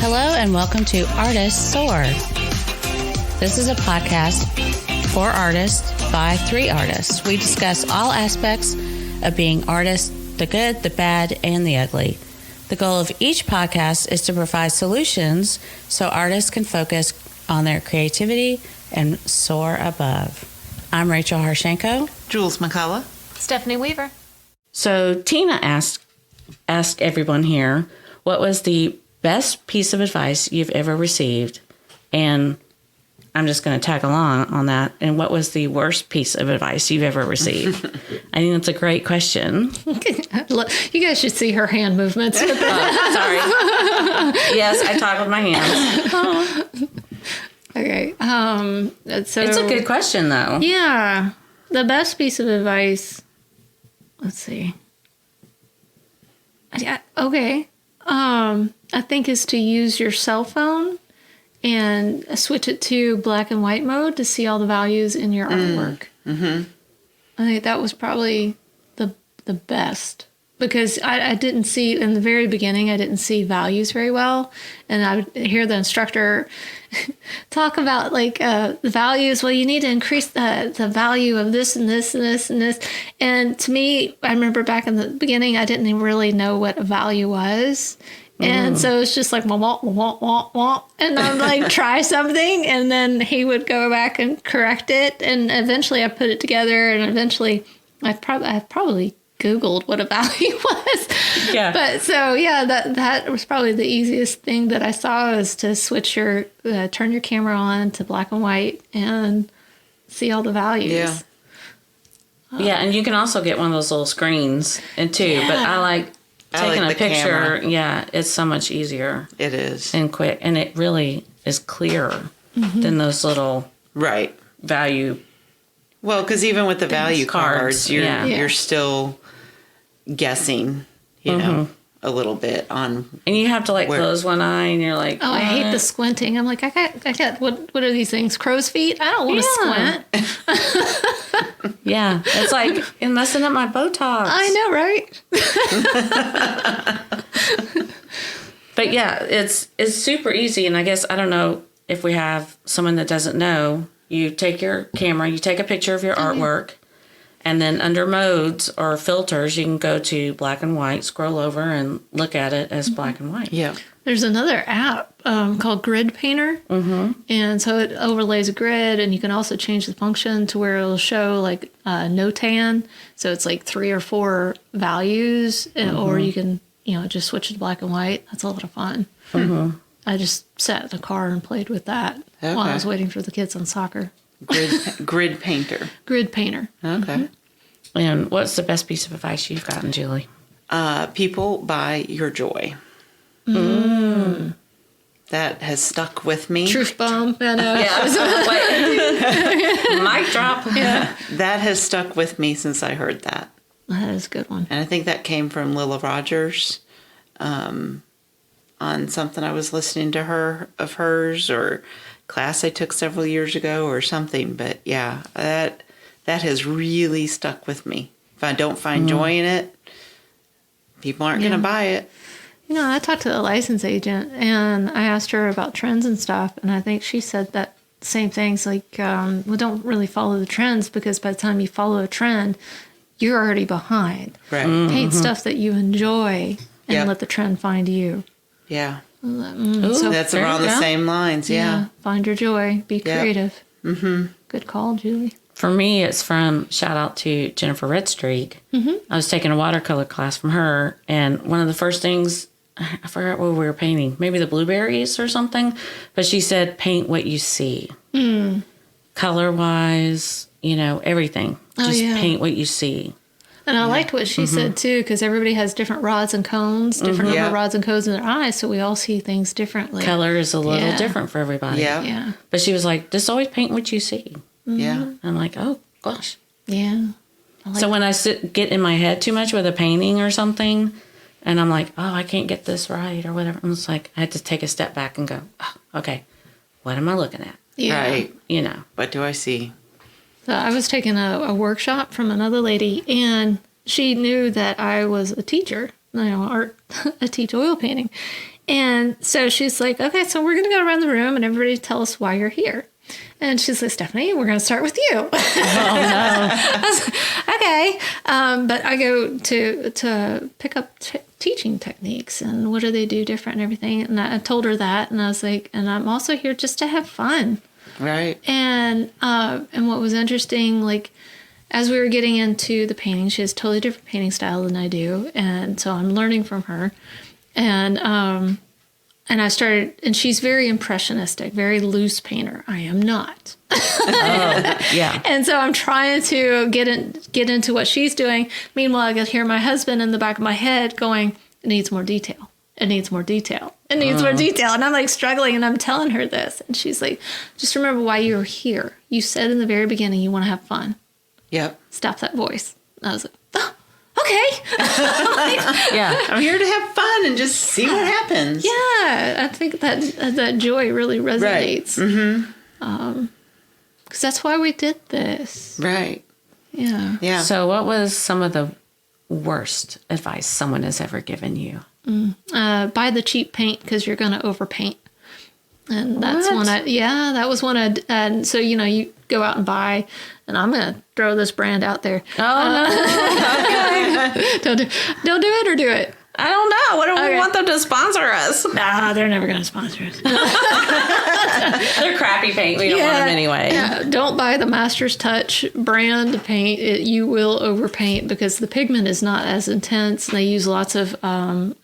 Hello and welcome to Artists Soar. This is a podcast for artists by 3 artists. We discuss all aspects of being artists, the good, the bad, and the ugly. The goal of each podcast is to provide solutions so artists can focus on their creativity and soar above. I'm Rachel Harshenko. Jules McCullough. Stephanie Weaver. So Tina asked everyone here, what was the best piece of advice you've ever received? And I'm just going to tag along on that. And what was the worst piece of advice you've ever received? I think that's a great question. You guys should see her hand movements. Sorry. Yes, I talk with my hands. Okay. So It's a good question, though. Yeah. The best piece of advice, let's see. Okay. I think is to use your cell phone and switch it to black and white mode to see all the values in your artwork. Mm-hmm. I think that was probably the best because I didn't see, in the very beginning, I didn't see values very well. And I would hear the instructor talk about the values. Well, you need to increase the value of this and this and this and this. And to me, I remember back in the beginning, I didn't even really know what a value was. And so it's just like, wah, wah, wah, wah, wah. And I'm like, try something. And then he would go back and correct it. And eventually I put it together. And eventually I probably Googled what a value was. Yeah. But so, yeah, that was probably the easiest thing that I saw is to switch turn your camera on to black and white and see all the values. Yeah. Yeah. And you can also get one of those little screens too. Yeah. But I like taking a picture, camera. Yeah, it's so much easier. It is. And quick. And it really is clearer than those little value. Well, because even with the value cards, you're still guessing, you know, a little bit on. And you have to close one eye and you're like, oh, I hate the squinting. I'm like, I got what are these things? Crow's feet? I don't want to squint. Yeah. It's like messing up my Botox. I know, right? But yeah, it's super easy. And I guess, I don't know if we have someone that doesn't know, you take your camera, you take a picture of your artwork, and then under modes or filters, you can go to black and white, scroll over and look at it as black and white. Yeah. There's another app called Grid Painter. And so it overlays a grid, and you can also change the function to where it'll show no tan. So it's 3 or 4 values, or you can, just switch it to black and white. That's a lot of fun. I just sat in the car and played with that while I was waiting for the kids on soccer. Grid Painter. Grid Painter. Okay. And what's the best piece of advice you've gotten, Julie? People buy your joy. That has stuck with me. Truth bomb. I know. Yeah. Mic drop. Yeah. That has stuck with me since I heard that. That is a good one. And I think that came from Lila Rodgers on something I was listening to of hers or class I took several years ago or something. But yeah, that has really stuck with me. If I don't find joy in it, people aren't going to buy it. I talked to the license agent and I asked her about trends and stuff. And I think she said that same things don't really follow the trends because by the time you follow a trend, you're already behind. Right. Paint stuff that you enjoy and let the trend find you. Yeah. So that's around the same lines. Yeah. Find your joy. Be creative. Good call, Julie. For me, it's from, shout out to Jennifer Redstreake. I was taking a watercolor class from her, and one of the first things, I forgot what we were painting, maybe the blueberries or something, but she said, paint what you see. Color-wise, everything. Just paint what you see. And I liked what she said, too, because everybody has different rods and cones, different number of rods and cones in their eyes, so we all see things differently. Color is a little different for everybody. Yeah. But she was like, just always paint what you see. Yeah. I'm like, oh, gosh. Yeah. So when I get in my head too much with a painting or something, and I'm like, oh, I can't get this right or whatever, I'm just like, I had to take a step back and go, oh, okay, what am I looking at? Yeah. Right. What do I see? So I was taking a workshop from another lady, and she knew that I was a teacher. art. I teach oil painting. And so she's like, okay, so we're going to go around the room and everybody tell us why you're here. And she's like, Stephanie, we're going to start with you. Oh, no. I was like, okay. But I go to pick up teaching techniques and what do they do different and everything. And I told her that. And I was like, and I'm also here just to have fun. Right. And what was interesting, like, as we were getting into the painting, she has a totally different painting style than I do. And so I'm learning from her. And I started, and she's very impressionistic, very loose painter. I am not. Yeah. And so I'm trying to get into what she's doing. Meanwhile, I could hear my husband in the back of my head going, it needs more detail. It needs more detail. It needs more detail. And I'm like struggling and I'm telling her this. And she's like, just remember why you're here. You said in the very beginning you want to have fun. Yep. Stop that voice. And I was like, oh, okay. Yeah. I'm here to have fun and just see what happens. Yeah. I think that joy really resonates. Right. Mm-hmm. Because that's why we did this. Right. Yeah. Yeah. So what was some of the worst advice someone has ever given you? Buy the cheap paint because you're going to overpaint. And that's What? that was one and so, you go out and buy, and I'm going to throw this brand out there. Oh, no. Don't do it or do it. I don't know. What do we Okay. want them to sponsor us? Nah, they're never going to sponsor us. They're crappy paint. We don't want them anyway. Yeah, don't buy the Master's Touch brand paint. You will overpaint because the pigment is not as intense. They use lots of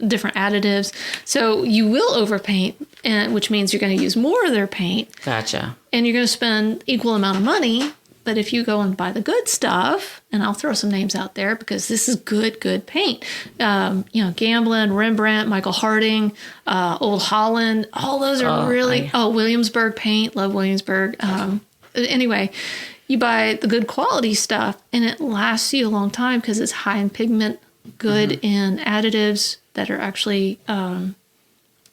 different additives. So you will overpaint, which means you're going to use more of their paint. Gotcha. And you're going to spend equal amount of money. But if you go and buy the good stuff, and I'll throw some names out there because this is good paint. Gamblin, Rembrandt, Michael Harding, Old Holland, all those are Williamsburg Paint. Love Williamsburg. Anyway, you buy the good quality stuff and it lasts you a long time because it's high in pigment, good in additives that are actually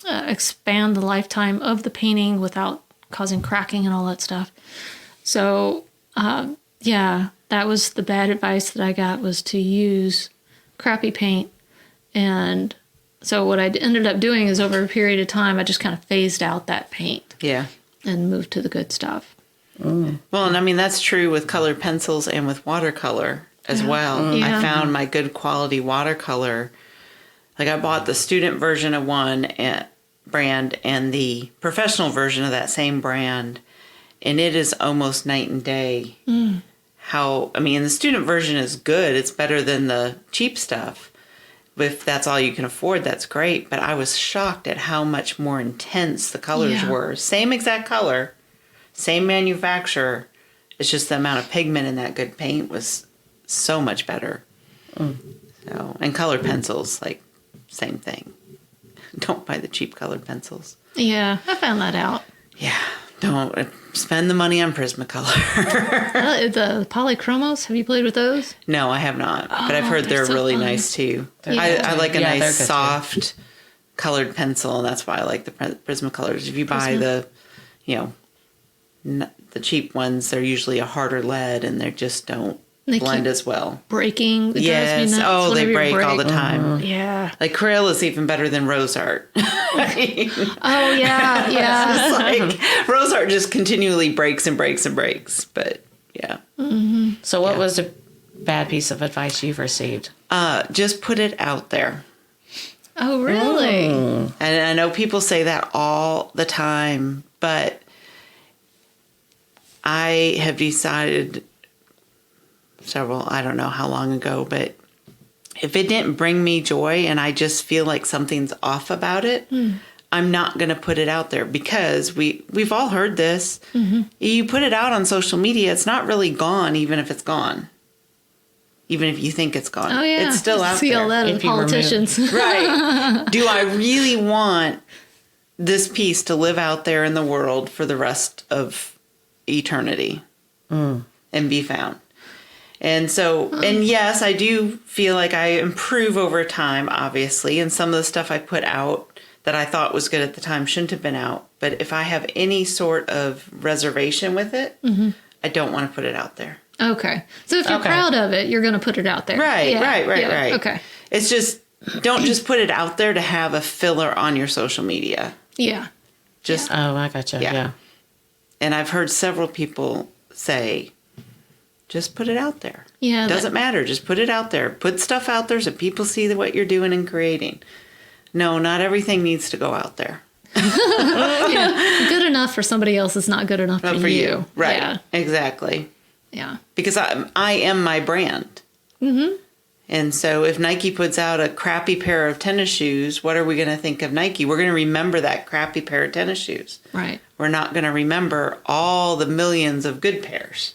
expand the lifetime of the painting without causing cracking and all that stuff. So, that was the bad advice that I got, was to use crappy paint. And so what I ended up doing is over a period of time, I just kind of phased out that paint. Yeah. And moved to the good stuff. Well, and I mean, that's true with colored pencils and with watercolor as well. Yeah. I found my good quality watercolor. Like, I bought the student version of one brand and the professional version of that same brand. And it is almost night and day. The student version is good. It's better than the cheap stuff. If that's all you can afford, that's great. But I was shocked at how much more intense the colors were. Same exact color, same manufacturer. It's just the amount of pigment in that good paint was so much better. So, and colored pencils, like, same thing. Don't buy the cheap colored pencils. Yeah, I found that out. Yeah. Don't spend the money on Prismacolor. The Polychromos, have you played with those? No, I have not. But I've heard they're they're so really fun. nice too. Yeah. I like a Yeah, they're nice, good, too. soft, colored pencil. And that's why I like the Prismacolors. If you buy the cheap ones, they're usually a harder lead and they just don't They blend keep as well. Breaking. It drives me Yes. nuts Oh, they whenever you break all the time. Yeah. Like, Crayola is even better than Rose Art. Oh, yeah, yeah. Like, Rose Art just continually breaks and breaks and breaks. But yeah. So what was the bad piece of advice you've received? Just put it out there. Oh, really? And I know people say that all the time, but I have decided I don't know how long ago, but if it didn't bring me joy and I just feel like something's off about it, I'm not going to put it out there, because we've all heard this. You put it out on social media, it's not really gone, even if it's gone. Even if you think it's gone. Oh, yeah. It's still out See there. all that in If you politicians. Right. Do I really want this piece to live out there in the world for the rest of eternity and be found? And so, and yes, I do feel like I improve over time, obviously. And some of the stuff I put out that I thought was good at the time shouldn't have been out. But if I have any sort of reservation with it, I don't want to put it out there. Okay. So if you're proud of it, you're going to put it out there. Right, Yeah, right. Okay. It's just, don't just put it out there to have a filler on your social media. Yeah. Just Oh, I gotcha. Yeah. And I've heard several people say, just put it out there. Yeah. Doesn't matter. Just put it out there. Put stuff out there so people see what you're doing and creating. No, not everything needs to go out there. Good enough for somebody else is not good enough for you. Right. Yeah. Exactly. Yeah. Because I am my brand. Mm-hmm. And so if Nike puts out a crappy pair of tennis shoes, what are we going to think of Nike? We're going to remember that crappy pair of tennis shoes. Right. We're not going to remember all the millions of good pairs.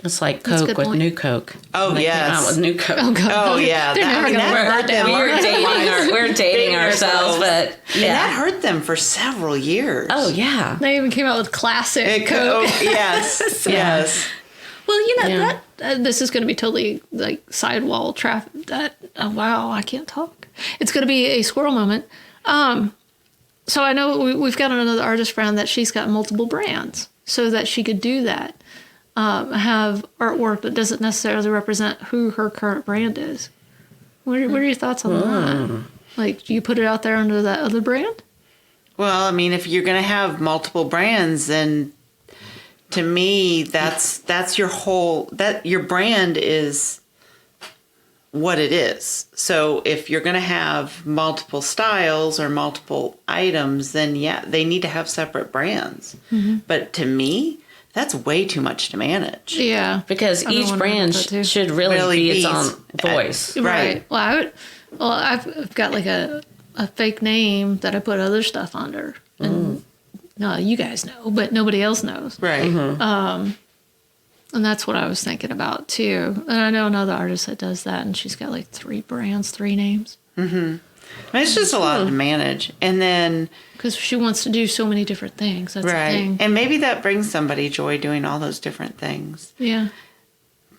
It's like That's a Coke good with point. New Coke. Oh, When they came yes. out with New Coke. Oh, God. Oh, yeah. They're never going to hurt them. We're dating ourselves, but And that hurt them for several years. Oh, yeah. They even came out with classic Coke. Oh, yes. Yes. Well, you know, Yeah. that this is going to be totally like sidewall traffic. Oh, wow, I can't talk. It's going to be a squirrel moment. So I know we've got another artist friend that she's got multiple brands so that she could do that. Have artwork that doesn't necessarily represent who her current brand is. What are your thoughts on that? Like, do you put it out there under that other brand? Well, I mean, if you're going to have multiple brands, then to me, that's your whole, that your brand is what it is. So if you're going to have multiple styles or multiple items, then yeah, they need to have separate brands. Mm-hmm. But to me, that's way too much to manage. Yeah. Because I've been each wondering brand about that too. should really be its own voice. Right. Well, I've got like a fake name that I put other stuff under. And no, you guys know, but nobody else knows. Right. Mm-hmm. And that's what I was thinking about too. And I know another artist that does that, and she's got like 3 brands, 3 names. Mm-hmm. It's just a lot to manage. And then... Because she wants to do so many different things. That's the thing. And maybe that brings somebody joy doing all those different things. Yeah.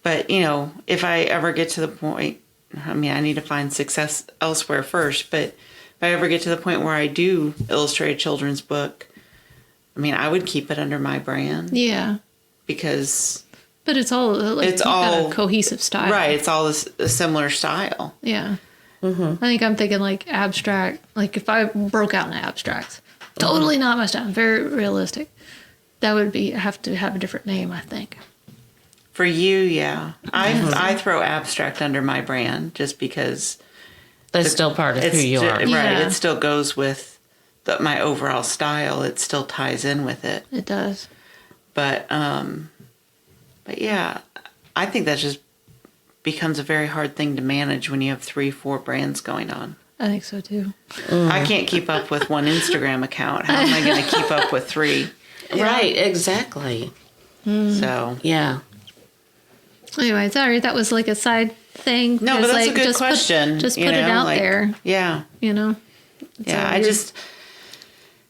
But, you know, if I ever get to the point, I mean, I need to find success elsewhere first, but if I ever get to the point where I do illustrate a children's book, I mean, I would keep it under my brand. Yeah. Because... But it's all like It's you've all- got a cohesive style. Right, it's all a similar style. Yeah. I think I'm thinking like abstract. Like if I broke out in abstracts, totally not my style, very realistic. That would have to have a different name, I think. For you, yeah. I throw abstract under my brand just because... That's still part of who you are. Right, Yeah. it still goes with my overall style. It still ties in with it. It does. But yeah, I think that just becomes a very hard thing to manage when you have 3-4 brands going on. I think so too. I can't keep up with one Instagram account. How am I going to keep up with 3? Right, exactly. So Yeah. Anyway, sorry, that was like a side thing. no, but that's like, a good question. Just you put it know, out like, there. Yeah, You know. It's yeah. all I weird. just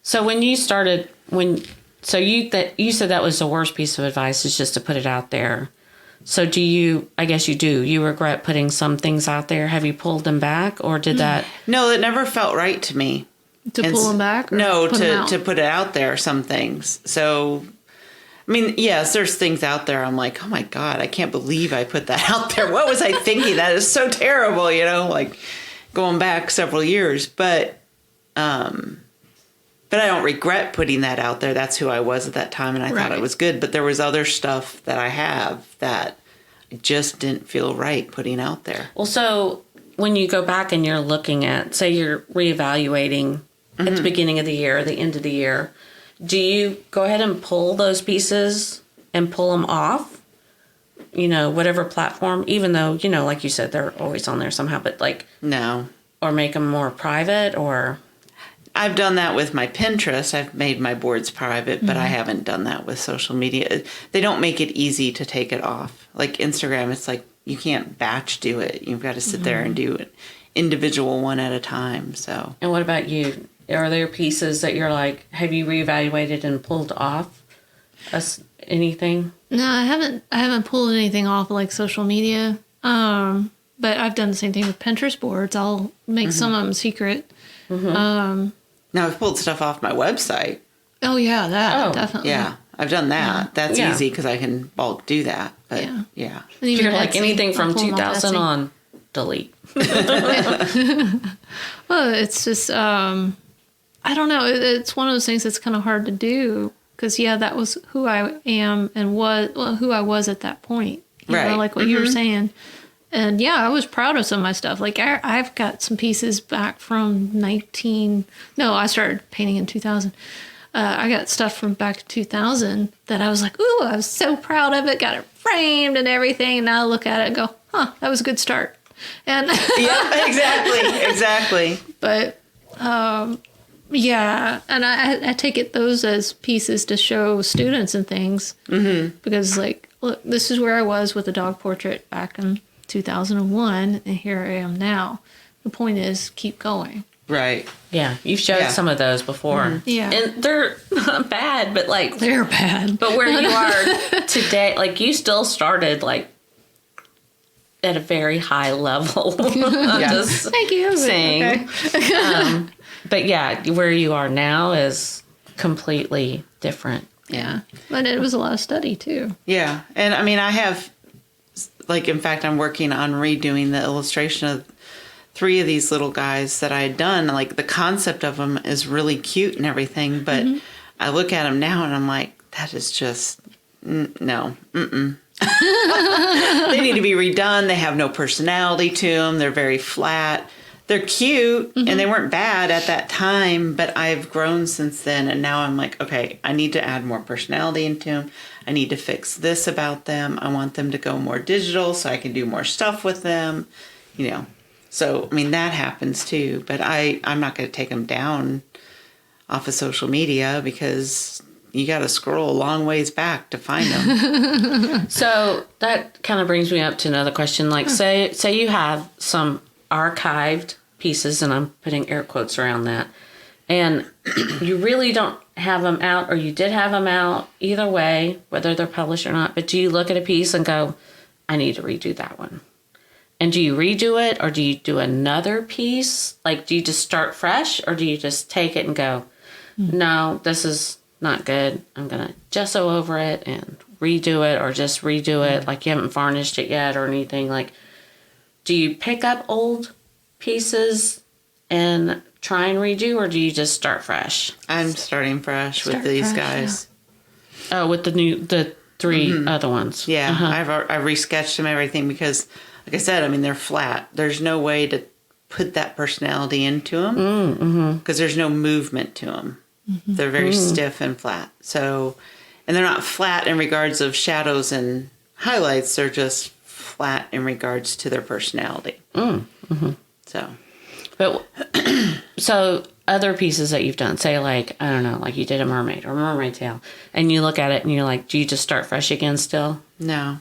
So when you started, you said that was the worst piece of advice is just to put it out there. So I guess you do. You regret putting some things out there. Have you pulled them back or did that? no, it never felt right to me. to pull them back. Or No, put 'em out? to put it out there. Some things. So, I mean, yes, there's things out there. I'm like, oh my god, I can't believe I put that out there. What was I thinking? That is so terrible. You know, like going back several years, but I don't regret putting that out there. That's who I was at that time, and I thought Right. it was good. But there was other stuff that I have that I just didn't feel right putting out there. Well, so when you go back and you're looking at, say you're reevaluating at the beginning of the year, or the end of the year, do you go ahead and pull those pieces and pull them off? You know, whatever platform, even though, you know, like you said, they're always on there somehow, but like, No. or make them more private or... I've done that with my Pinterest. I've made my boards private, but I haven't done that with social media. They don't make it easy to take it off. Like Instagram, it's like you can't batch do it. You've got to sit there and do it individual one at a time. So, And what about you? Are there pieces that you're like, have you reevaluated and pulled off anything? No, I haven't pulled anything off like social media. But I've done the same thing with Pinterest boards. I'll make some of them secret. now I've pulled stuff off my website. Oh yeah, that Oh, definitely. Yeah, I've done that. That's Yeah. easy because I can bulk do that. But Yeah. yeah. And even You're like Etsy, anything I'll from pull 'em off 2000 Etsy. on. delete. Well, it's just, I don't know. It's one of those things that's kind of hard to do because, yeah, that was who I am and who I was at that point. You know, like what you were saying. And yeah, I was proud of some of my stuff. Like I've got some pieces back from I started painting in 2000. I got stuff from back in 2000 that I was like, ooh, I was so proud of it. Got it framed and everything. And now I look at it and go, that was a good start. And yeah, exactly. But yeah, and I take it those as pieces to show students and things because like, look, this is where I was with the dog portrait back in 2001, and here I am now. The point is, keep going. Right. Yeah, you've showed some of those before. Yeah. And they're not bad, but like... They're bad. But where you are today, like you still started like at a very high level. Just Thank you. saying. Okay. But yeah, where you are now is completely different. Yeah. But it was a lot of study too. Yeah. And I mean, I have, like, in fact, I'm working on redoing the illustration of 3 of these little guys that I had done. Like, the concept of them is really cute and everything, but I look at them now and I'm like, that is just, no. They need to be redone. They have no personality to them. They're very flat. They're cute and they weren't bad at that time, but I've grown since then. And now I'm like, okay, I need to add more personality into them. I need to fix this about them. I want them to go more digital so I can do more stuff with them, you know. So, I mean, that happens too, but I'm not going to take them down off of social media because you got to scroll a long ways back to find them. So that kind of brings me up to another question. Like, say you have some archived pieces, and I'm putting air quotes around that, and you really don't have them out, or you did have them out, either way, whether they're published or not, but do you look at a piece and go, I need to redo that one? And do you redo it, or do you do another piece? Like, do you just start fresh, or do you just take it and go, no, this is not good, I'm going to gesso over it and redo it, or just redo it like you haven't varnished it yet or anything? Like, do you pick up old pieces and try and redo, or do you just start fresh? I'm starting fresh with these guys. Yeah. Oh, with the 3 other ones. Yeah, I've resketched them, everything, because, like I said, I mean, they're flat. There's no way to put that personality into them because there's no movement to them. They're very stiff and flat. So, and they're not flat in regards of shadows and highlights. They're just flat in regards to their personality. So, but so other pieces that you've done, say like, I don't know, like you did a mermaid or a mermaid tail, and you look at it and you're like, do you just start fresh again still? No.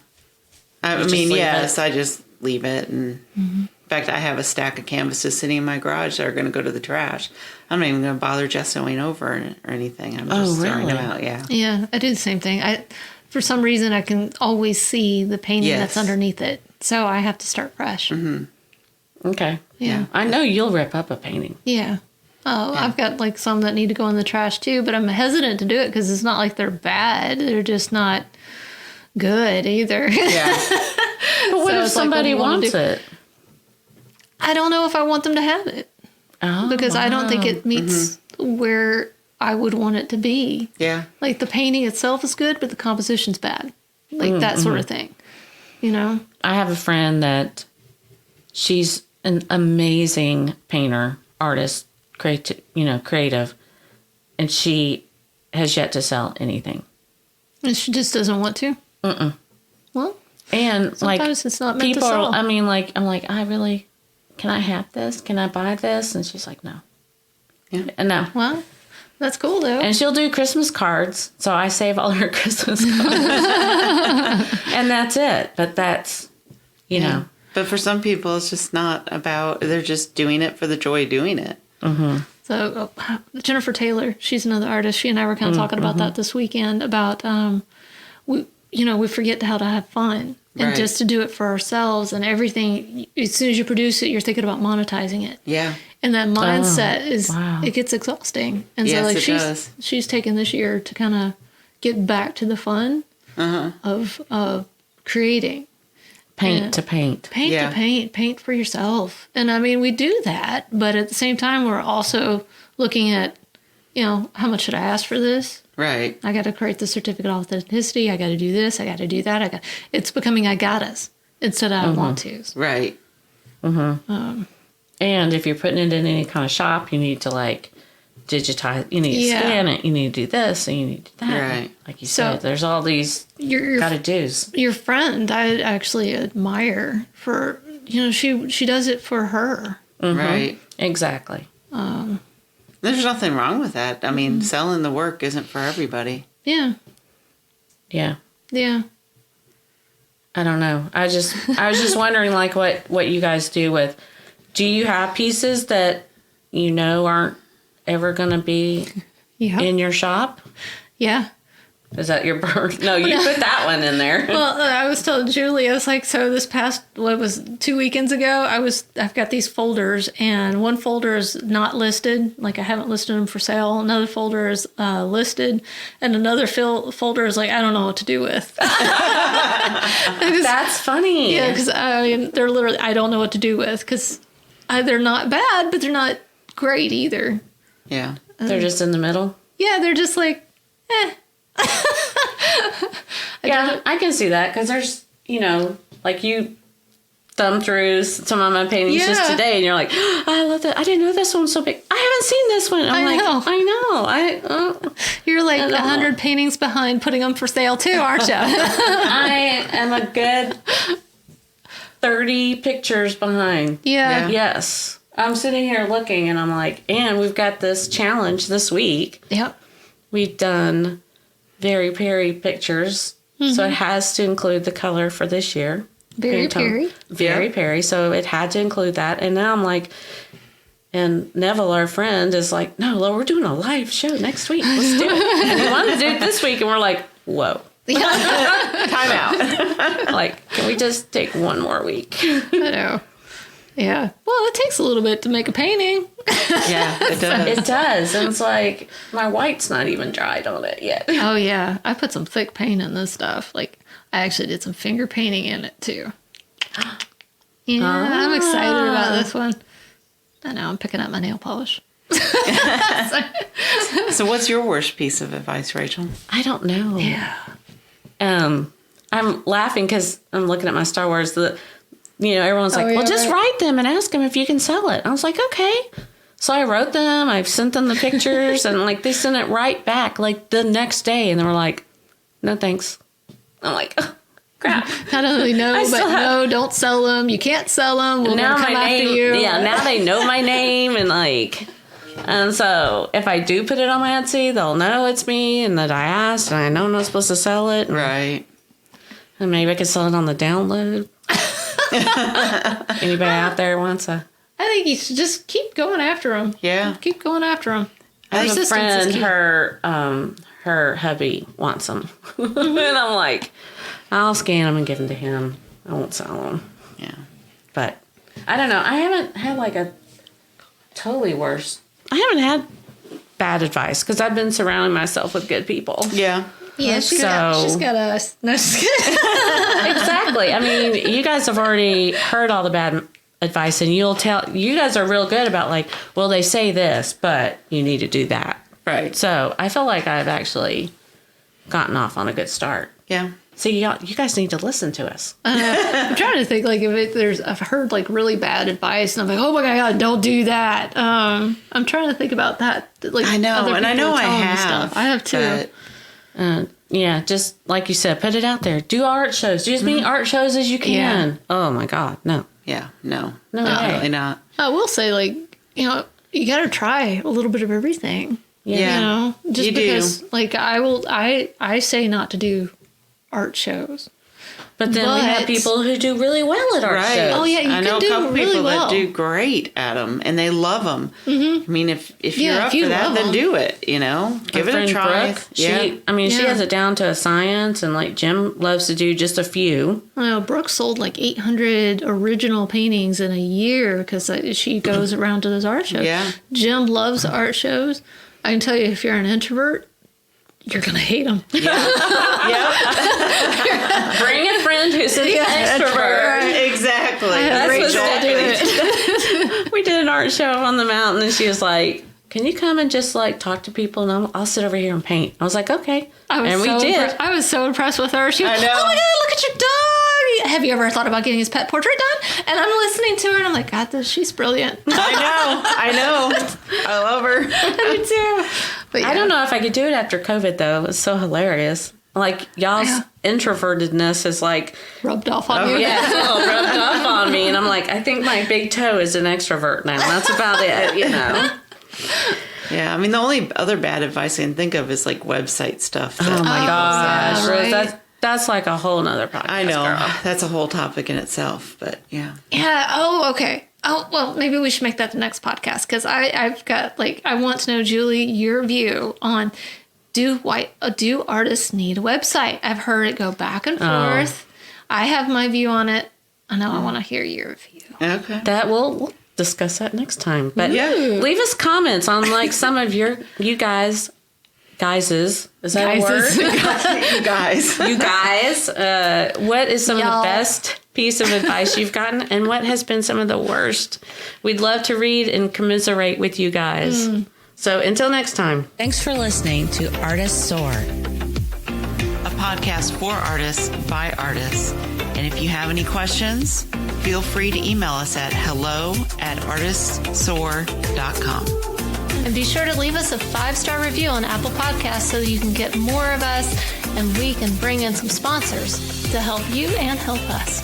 I mean, yes, I just leave it. And in fact, I have a stack of canvases sitting in my garage that are going to go to the trash. I'm not even going to bother gessoing over or anything. I'm just throwing them out, Yeah, I do the same thing. For some reason, I can always see the painting that's underneath it. So I have to start fresh. Okay. Yeah. I know you'll rip up a painting. Yeah. Oh, I've got like some that need to go in the trash too, but I'm hesitant to do it because it's not like they're bad. They're just not good either. Yeah. But what if somebody wants it? I don't know if I want them to have it. Oh, because I don't think it meets where I would want it to be. Yeah. Like the painting itself is good, but the composition's bad. Like that sort of thing. You know? I have a friend that she's an amazing painter, artist, creative, and she has yet to sell anything. And she just doesn't want to? Well, and sometimes it's not meant people to sell. I mean, like, I'm like, can I have this? Can I buy this? And she's like, no. Yeah. And no. Well, that's cool though. And she'll do Christmas cards, so I save all her Christmas cards. And that's it. But that's, you know. But for some people, it's just not about, they're just doing it for the joy of doing it. So Jennifer Taylor, she's another artist. She and I were kind of talking about that this weekend about, we forget how to have fun and just to do it for ourselves and everything. As soon as you produce it, you're thinking about monetizing it. Yeah. And that mindset it gets exhausting. And yes, so like it does. she's taken this year to kind of get back to the fun of creating. paint to paint. Paint Yeah. to paint, paint for yourself. And I mean, we do that, but at the same time, we're also looking at, how much should I ask for this? Right. I got to create the certificate of authenticity. I got to do this. I got to do that. It's becoming I got us instead of I want to. Right. And if you're putting it in any kind of shop, you need to digitize. You need to scan it. You need to do this, and you need to do that. Right. Like you said, there's all these gotta do's. Your friend, I actually admire for she does it for her. Right. Exactly. There's nothing wrong with that. I mean, selling the work isn't for everybody. Yeah. Yeah. Yeah. I don't know. I was just wondering, what you guys do with. Do you have pieces that aren't ever going to be in your shop? Yeah. Is that your bird? No, you put that one in there. Well, I was telling Julie, I was like, so this past, 2 weekends ago, I've got these folders, and one folder is not listed, like I haven't listed them for sale. Another folder is listed, and another folder is like, I don't know what to do with. That's funny. Yeah, because they're literally, I don't know what to do with, because they're not bad, but they're not great either. Yeah. They're just in the middle. Yeah, they're just like, I can see that because there's, you thumb through some of my paintings just today, and you're like, oh, I love that. I didn't know this one was so big. I haven't seen this one. I know. You're like 100 paintings behind putting them for sale too, aren't you? I am a good 30 pictures behind. Yeah. Yes. I'm sitting here looking, and I'm like, and we've got this challenge this week. Yep. We've done very Perry pictures, so it has to include the color for this year. Very Perry. Very Perry, so it had to include that. And now I'm like, and Neville, our friend, is like, no, we're doing a live show next week. Let's do it. And he wanted to do it this week, and we're like, whoa. Time out. Like, can we just take one more week? I know. Yeah. Well, it takes a little bit to make a painting. Yeah, it does. It does. And it's like, my white's not even dried on it yet. Oh, yeah. I put some thick paint in this stuff. Like, I actually did some finger painting in it, too. Yeah, I'm excited about this one. I know, I'm picking up my nail polish. So what's your worst piece of advice, Rachel? I don't know. Yeah. I'm laughing because I'm looking at my Star Wars. Everyone's like, well, just write them and ask them if you can sell it. I was like, okay. So I wrote them. I've sent them the pictures, and they sent it right back the next day, and they were like, no thanks. I'm like, oh, crap. Not only no, don't sell them. You can't sell them. We'll now come my after name, you. yeah, now they know my name, and so if I do put it on my Etsy, they'll know it's me and that I asked, and I know I'm not supposed to sell it. Right. And maybe I could sell it on the download. Anybody out there wants a... I think you should just keep going after them. Yeah. Keep going after them. I have a friend, her hubby wants them. And I'm like, I'll scan them and give them to him. I won't sell them. Yeah. But I don't know. I haven't had a totally worse. I haven't had bad advice because I've been surrounding myself with good people. Yeah. Yeah, she's got us. No, just kidding. Exactly. I mean, you guys have already heard all the bad advice, and you guys are real good about well, they say this, but you need to do that. Right. So I feel like I've actually gotten off on a good start. Yeah. See, you guys need to listen to us. I'm trying to think I've heard really bad advice, and I'm like, oh my God, don't do that. I'm trying to think about that. I know, and I know I have. Stuff. I have too. Yeah, just like you said, put it out there. Do art shows. Do as many art shows as you can. Yeah. Oh my God, no. Yeah, no. No, definitely not. I will say, you got to try a little bit of everything. Yeah. Just you because, do. I say not to do art shows. But then we have people who do really well at art shows. Oh, yeah, you I know can a do couple really people well. that do great at them, and they love them. Mm-hmm. I mean, if you're up for that, then do it. Give it a try. Brooke, she has it down to a science, and Jim loves to do just a few. I know Brooke sold 800 original paintings in a year because she goes around to those art shows. Yeah. Jim loves art shows. I can tell you, if you're an introvert, you're going to hate them. Yep. Bring a friend who's an extrovert. Right. Exactly. That's what Exactly. we did an art show on the mountain, and she was like, "Can you come and just like talk to people, and I'll sit over here and paint?" I was like, "Okay," and we did. I was so impressed with her. She was, I know. "Oh my God, look at your dog! Have you ever thought about getting his pet portrait done?" And I'm listening to her, and I'm like, "God, she's brilliant." I know. I love her. Me too. But I don't know if I could do it after COVID though. It's so hilarious. Like y'all's introvertedness is like rubbed off on you. yeah, it's all rubbed off on me, and I'm like, I think my big toe is an extrovert now. That's about it, you know. Yeah, I mean, the only other bad advice I can think of is like website stuff. Oh my gosh, right. Rose, that's like a whole nother podcast. I know. girl. That's a whole topic in itself, but yeah. Yeah. Oh, okay. Oh, well, maybe we should make that the next podcast because I've got I want to know, Julie, your view on do artists need a website? I've heard it go back and forth. I have my view on it. I know I want to hear your view. Okay. That we'll discuss that next time. But Yeah. leave us comments on like some of you guys. Is that a word? You guys. You guys, what is some of Y'all. the best piece of advice you've gotten, and what has been some of the worst? We'd love to read and commiserate with you guys. So until next time. Thanks for listening to Artists Soar. A podcast for artists by artists. And if you have any questions, feel free to email us at hello@artistsoar.com. And be sure to leave us a 5-star review on Apple Podcasts so you can get more of us and we can bring in some sponsors to help you and help us.